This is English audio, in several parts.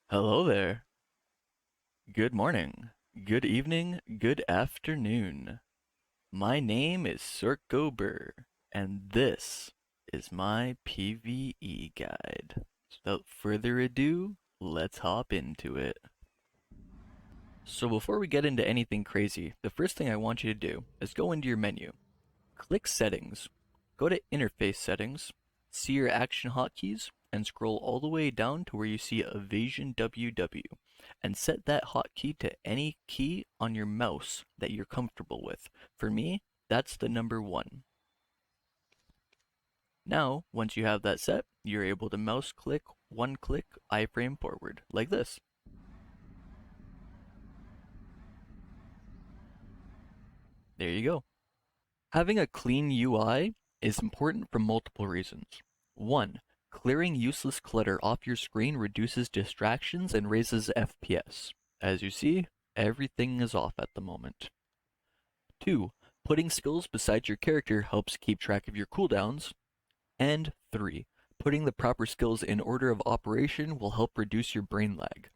Hello there. Good morning, good evening, good afternoon. My name is Sorc and this is my PvE guide. So without further ado, let's hop into it. So before we get into anything crazy, the first thing I want you to do is go into your menu. Click Settings, go to Interface Settings, see your action hotkeys, and scroll all the way down to where you see Evasion WW, and set that hotkey to any key on your mouse that you're comfortable with. For me, that's the number 1. Now, once you have that set, you're able to mouse click, one click, iframe forward, like this. There you go. Having a clean UI is important for multiple reasons. 1. Clearing useless clutter off your screen reduces distractions and raises FPS. As you see, everything is off at the moment. 2. Putting skills beside your character helps keep track of your cooldowns. And 3. Putting the proper skills in order of operation will help reduce your brain lag.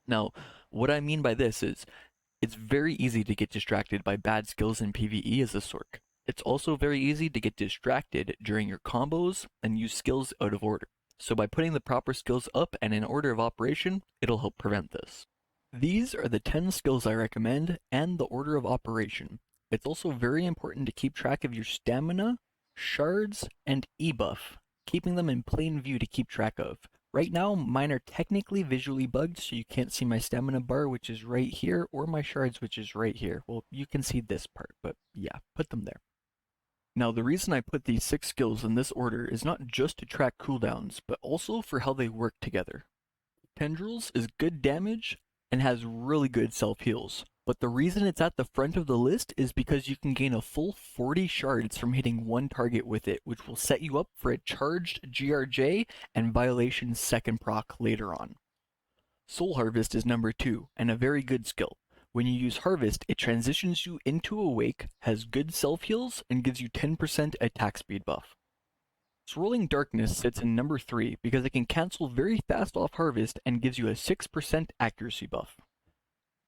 Now, what I mean by this is, it's very easy to get distracted by bad skills in PvE as a Sorc. It's also very easy to get distracted during your combos and use skills out of order. So by putting the proper skills up and in order of operation, it'll help prevent this. These are the 10 skills I recommend and the order of operation. It's also very important to keep track of your stamina, shards, and e-buff, keeping them in plain view to keep track of. Right now, mine are technically visually bugged, so you can't see my stamina bar, which is right here, or my shards, which is right here. Well, you can see this part, but yeah, put them there. Now, the reason I put these 6 skills in this order is not just to track cooldowns, but also for how they work together. Tendrils is good damage and has really good self-heals, but the reason it's at the front of the list is because you can gain a full 40 shards from hitting one target with it, which will set you up for a charged GRJ and Violation's second proc later on. Soul Harvest is number 2, and a very good skill. When you use Harvest, it transitions you into Awake, has good self-heals, and gives you 10% attack speed buff. Swirling Darkness sits in number 3 because it can cancel very fast off Harvest and gives you a 6% accuracy buff.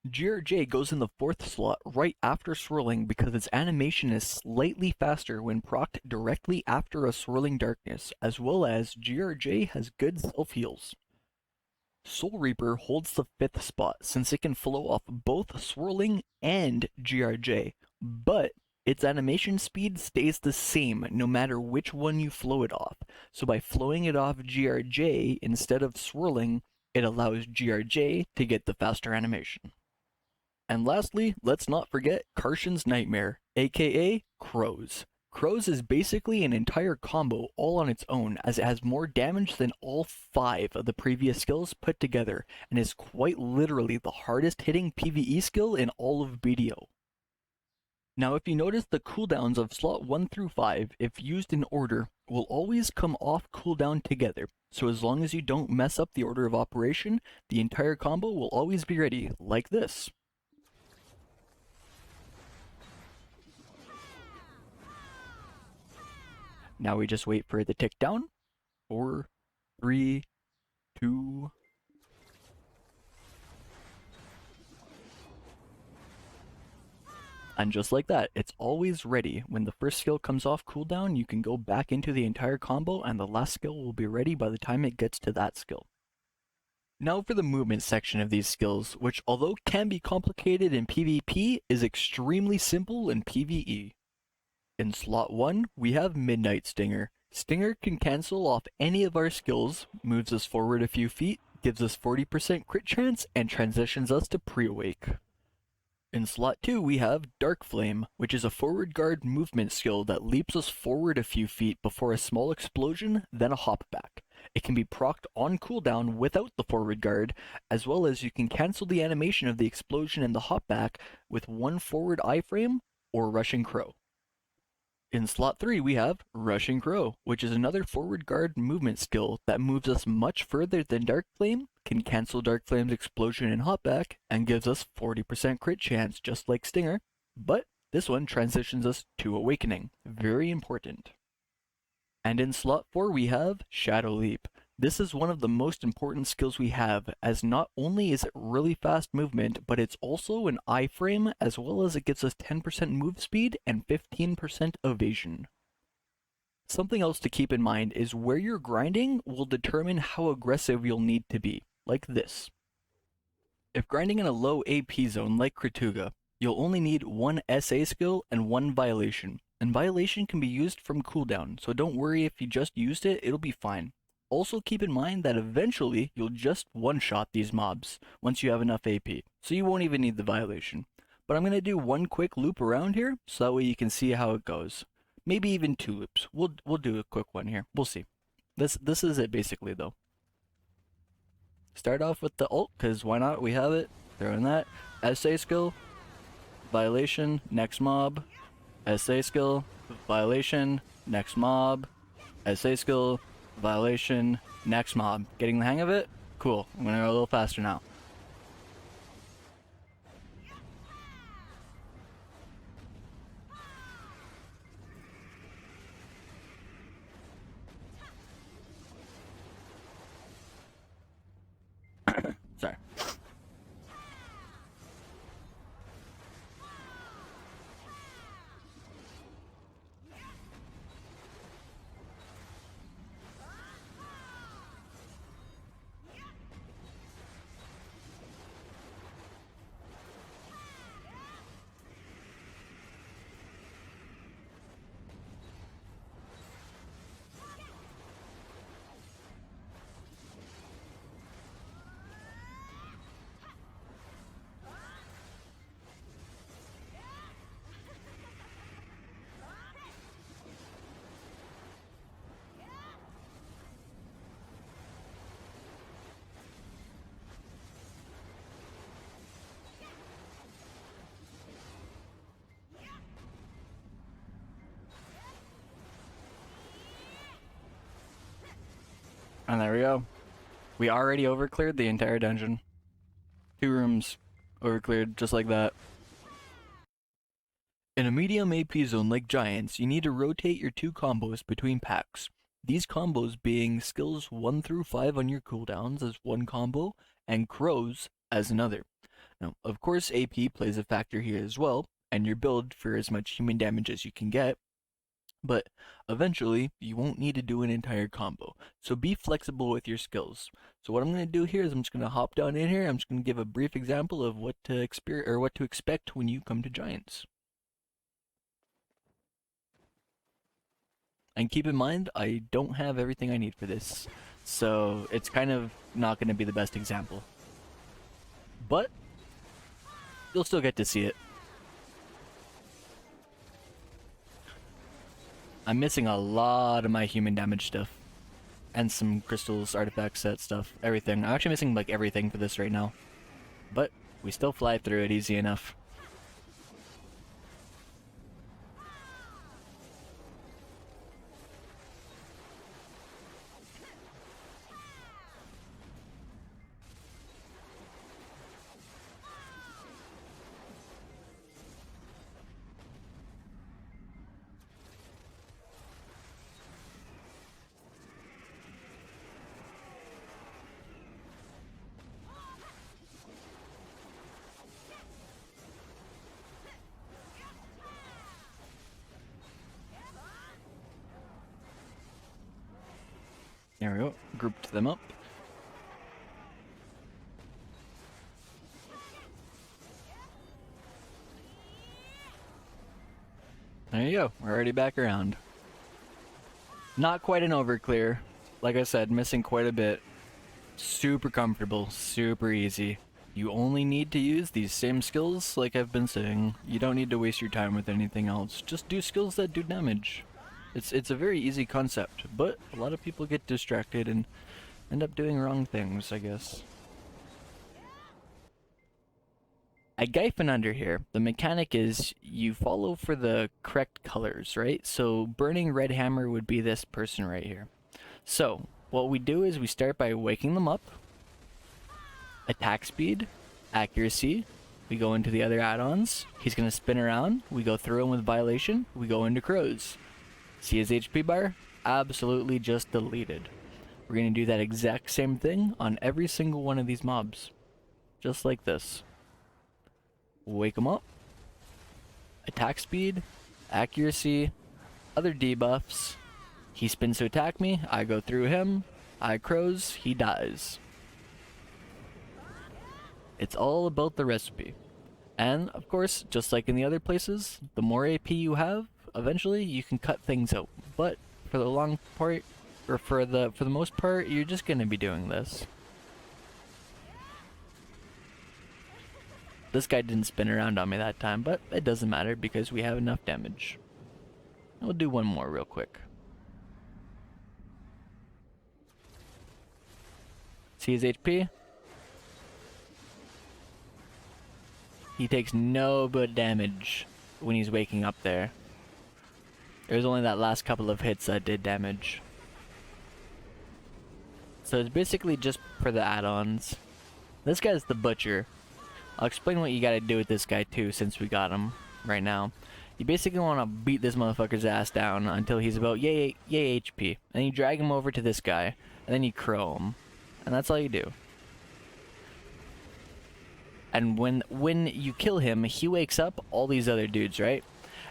GRJ goes in the 4th slot right after Swirling because its animation is slightly faster when procced directly after a Swirling Darkness, as well as GRJ has good self-heals. Soul Reaper holds the 5th spot since it can flow off both Swirling and GRJ, but its animation speed stays the same no matter which one you flow it off. So by flowing it off GRJ instead of Swirling, it allows GRJ to get the faster animation. And lastly, let's not forget Karshan's Nightmare, aka Crows. Crows is basically an entire combo all on its own, as it has more damage than all 5 of the previous skills put together, and is quite literally the hardest hitting PvE skill in all of BDO. Now if you notice, the cooldowns of slot 1 through 5, if used in order, will always come off cooldown together, so as long as you don't mess up the order of operation, the entire combo will always be ready, like this. Now we just wait for it to tick down. 4, 3, 2. And just like that, it's always ready. When the first skill comes off cooldown, you can go back into the entire combo and the last skill will be ready by the time it gets to that skill. Now for the movement section of these skills, which although can be complicated in PvP, is extremely simple in PvE. In slot 1, we have Midnight Stinger. Stinger can cancel off any of our skills, moves us forward a few feet, gives us 40% crit chance, and transitions us to pre-awake. In slot 2, we have Dark Flame, which is a forward guard movement skill that leaps us forward a few feet before a small explosion, then a hop back. It can be procced on cooldown without the forward guard, as well as you can cancel the animation of the explosion and the hop back with one forward iframe or Rushing Crow. In slot 3, we have Rushing Crow, which is another forward guard movement skill that moves us much further than Dark Flame, can cancel Dark Flame's explosion and hopback, and gives us 40% crit chance just like Stinger, but this one transitions us to Awakening, very important. And in slot 4 we have Shadow Leap. This is one of the most important skills we have, as not only is it really fast movement, but it's also an iframe, as well as it gives us 10% move speed and 15% evasion. Something else to keep in mind is where you're grinding will determine how aggressive you'll need to be, like this. If grinding in a low AP zone like Krituga, you'll only need one SA skill and one violation, and violation can be used from cooldown, so don't worry if you just used it, it'll be fine. Also keep in mind that eventually you'll just one-shot these mobs once you have enough AP, so you won't even need the violation. But I'm going to do one quick loop around here, so that way you can see how it goes. Maybe even 2 loops. We'll do a quick one here. We'll see. This is it basically though. Start off with the ult, because why not? We have it. Throw in that. SA skill, violation, next mob. SA skill, violation, next mob. SA skill, violation, next mob. Getting the hang of it? Cool. I'm gonna go a little faster now. Sorry. And there we go. We already overcleared the entire dungeon. 2 rooms overcleared just like that. In a medium AP zone like Giants, you need to rotate your 2 combos between packs. These combos being skills 1 through 5 on your cooldowns as one combo, and crows as another. Now, of course, AP plays a factor here as well, and your build for as much human damage as you can get, but eventually you won't need to do an entire combo, so be flexible with your skills. So what I'm going to do here is I'm just going to hop down in here. I'm just going to give a brief example of what to expect when you come to Giants. And keep in mind, I don't have everything I need for this, so it's kind of not going to be the best example. But you'll still get to see it. I'm missing a lot of my human damage stuff. And some crystals, artifact set stuff, everything. I'm actually missing like everything for this right now. But we still fly through it easy enough. There we go. Grouped them up. There you go. We're already back around. Not quite an overclear. Like I said, missing quite a bit. Super comfortable, super easy. You only need to use these same skills like I've been saying. You don't need to waste your time with anything else. Just do skills that do damage. It's a very easy concept, but a lot of people get distracted and end up doing wrong things, I guess. At Gyphon under here, the mechanic is you follow for the correct colors, right? So Burning Red Hammer would be this person right here. So what we do is we start by waking them up. Attack speed, accuracy, we go into the other add-ons. He's going to spin around, we go through him with violation, we go into crows. See his HP bar? Absolutely just deleted. We're going to do that exact same thing on every single one of these mobs. Just like this. Wake them up. Attack speed, accuracy, other debuffs. He spins to attack me, I go through him, I crows, he dies. It's all about the recipe. And, of course, just like in the other places, the more AP you have, eventually you can cut things out. But for the long part, or for the most part, you're just gonna be doing this. This guy didn't spin around on me that time, but it doesn't matter because we have enough damage. We'll do one more real quick. See his HP? He takes no but damage when he's waking up there. There's only that last couple of hits that did damage. So it's basically just for the add-ons. This guy's the butcher. I'll explain what you gotta do with this guy too, since we got him right now. You basically want to beat this motherfucker's ass down until he's about yay HP. And you drag him over to this guy, and then you crow him. And that's all you do. And when you kill him, he wakes up all these other dudes, right?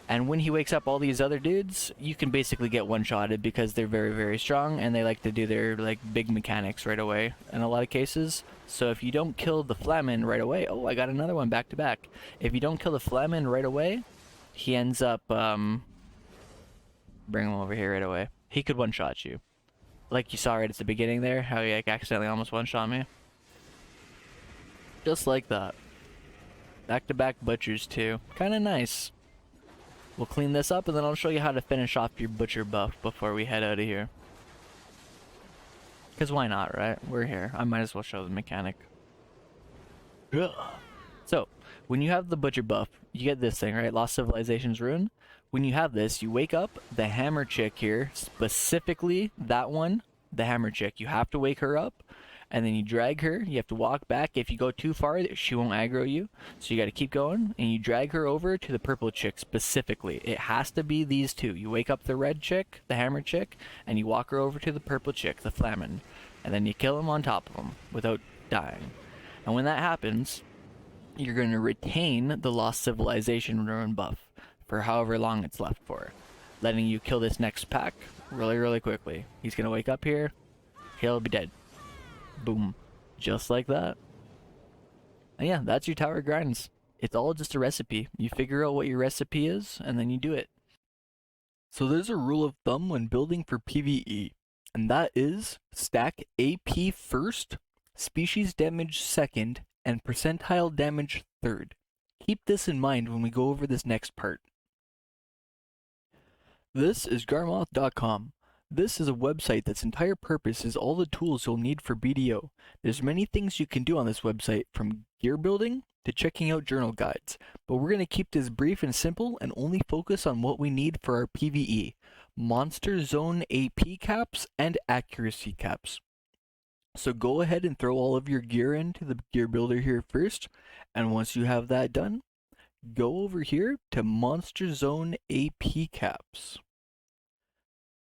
And when he wakes up all these other dudes, you can basically get one-shotted because they're very, very strong and they like to do their like big mechanics right away in a lot of cases. So if you don't kill the Flamin right away, oh, I got another one back to back. If you don't kill the Flamin right away, he ends up bring him over here right away. He could one-shot you. Like you saw right at the beginning there, how he like accidentally almost one-shot me. Just like that. Back-to-back butchers too. Kinda nice. We'll clean this up and then I'll show you how to finish off your butcher buff before we head out of here. Because why not, right? We're here. I might as well show the mechanic. Ugh. So, when you have the butcher buff, you get this thing, right? Lost Civilization's Rune. When you have this, you wake up the hammer chick here, specifically that one, the hammer chick. You have to wake her up. And then you drag her, you have to walk back. If you go too far, she won't aggro you. So you gotta keep going, and you drag her over to the purple chick specifically. It has to be these two. You wake up the red chick, the hammer chick, and you walk her over to the purple chick, the Flamin. And then you kill him on top of him without dying. And when that happens, you're gonna retain the Lost Civilization Ruin buff for however long it's left for. Letting you kill this next pack really, really quickly. He's gonna wake up here, he'll be dead. Boom. Just like that. And yeah, that's your tower grinds. It's all just a recipe. You figure out what your recipe is, and then you do it. So there's a rule of thumb when building for PvE, and that is stack AP first, species damage second, and percentile damage third. Keep this in mind when we go over this next part. This is Garmoth.com. This is a website that's entire purpose is all the tools you'll need for BDO. There's many things you can do on this website, from gear building to checking out journal guides, but we're going to keep this brief and simple and only focus on what we need for our PvE: monster zone AP caps and accuracy caps. So go ahead and throw all of your gear into the gear builder here first, and once you have that done, go over here to monster zone AP caps.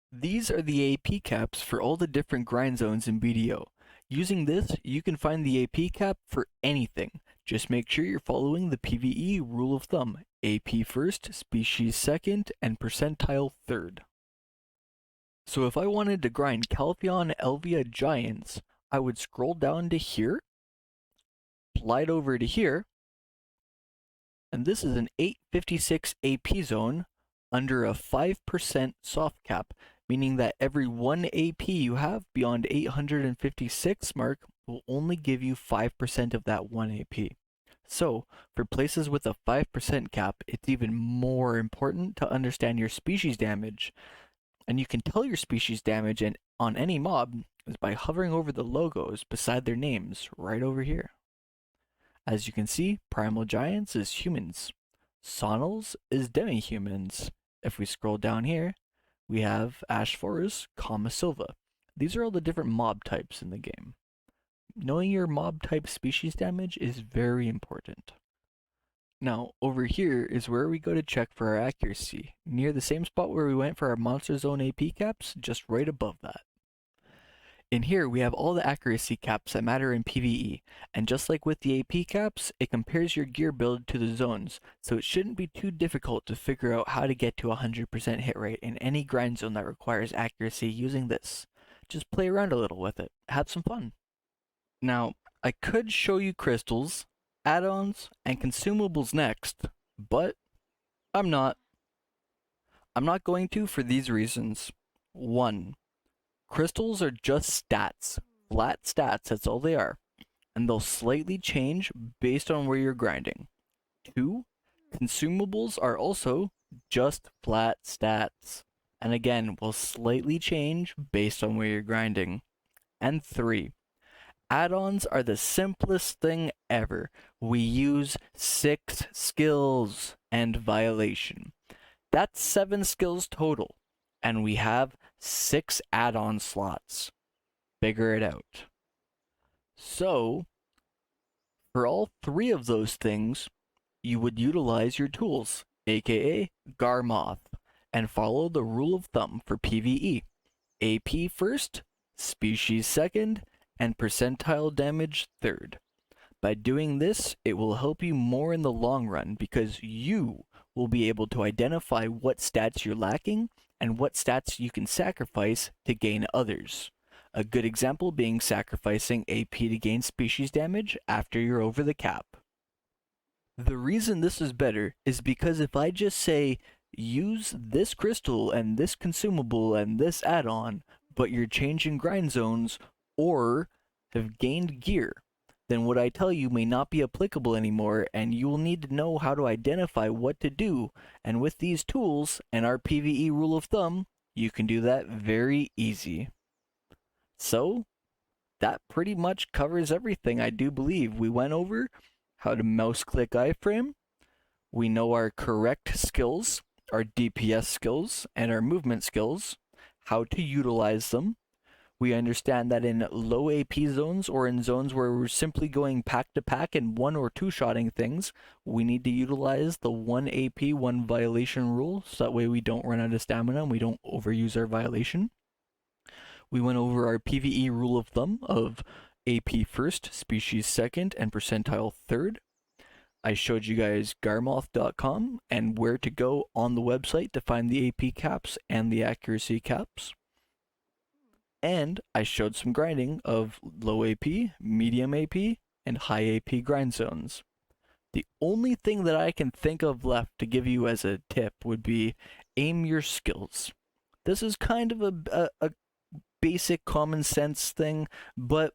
These are the AP caps for all the different grind zones in BDO. Using this, you can find the AP cap for anything. Just make sure you're following the PvE rule of thumb: AP first, species second, and percentile third. So if I wanted to grind Calpheon Elvia Giants, I would scroll down to here, slide over to here, and this is an 856 AP zone under a 5% soft cap, meaning that every 1 AP you have beyond 856 mark will only give you 5% of that 1 AP. So, for places with a 5% cap, it's even more important to understand your species damage. And you can tell your species damage on any mob is by hovering over the logos beside their names right over here. As you can see, Primal Giants is humans. Sonals is demi-humans. If we scroll down here, we have Ash Forest, Kama Silva. These are all the different mob types in the game. Knowing your mob type species damage is very important. Now, over here is where we go to check for our accuracy, near the same spot where we went for our Monster Zone AP caps, just right above that. In here, we have all the accuracy caps that matter in PvE, and just like with the AP caps, it compares your gear build to the zones, so it shouldn't be too difficult to figure out how to get to 100% hit rate in any grind zone that requires accuracy using this. Just play around a little with it, have some fun. Now, I could show you crystals, add-ons, and consumables next, but I'm not. I'm not going to for these reasons. 1. Crystals are just stats. Flat stats, that's all they are. And they'll slightly change based on where you're grinding. 2. Consumables are also just flat stats. And again, will slightly change based on where you're grinding. And 3. Add-ons are the simplest thing ever. We use 6 skills and violation. That's 7 skills total. And we have 6 add-on slots. Figure it out. So, for all 3 of those things, you would utilize your tools, aka Garmoth, and follow the rule of thumb for PvE. AP first, species second, and percentile damage third. By doing this, it will help you more in the long run because you will be able to identify what stats you're lacking and what stats you can sacrifice to gain others. A good example being sacrificing AP to gain species damage after you're over the cap. The reason this is better is because if I just say, use this crystal and this consumable and this add-on, but you're changing grind zones or have gained gear, then what I tell you may not be applicable anymore, and you will need to know how to identify what to do, and with these tools and our PvE rule of thumb, you can do that very easy. So, that pretty much covers everything I do believe. We went over how to mouse click iframe, we know our correct skills, our DPS skills, and our movement skills, how to utilize them. We understand that in low AP zones or in zones where we're simply going pack to pack and 1 or 2 shotting things, we need to utilize the 1 AP, 1 violation rule, so that way we don't run out of stamina and we don't overuse our violation. We went over our PvE rule of thumb of AP first, species second, and percentile third. I showed you guys garmoth.com and where to go on the website to find the AP caps and the accuracy caps. And I showed some grinding of low AP, medium AP, and high AP grind zones. The only thing that I can think of left to give you as a tip would be aim your skills. This is kind of a basic common sense thing, but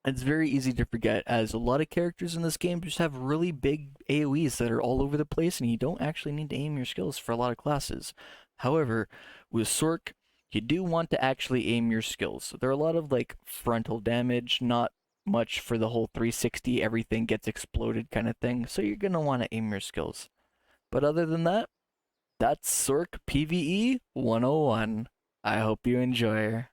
it's very easy to forget, as a lot of characters in this game just have really big AoEs that are all over the place, and you don't actually need to aim your skills for a lot of classes. However, with Sorc, you do want to actually aim your skills. There are a lot of like frontal damage, not much for the whole 360, everything gets exploded kind of thing, so you're going to want to aim your skills. But other than that, that's Sorc PvE 101. I hope you enjoy.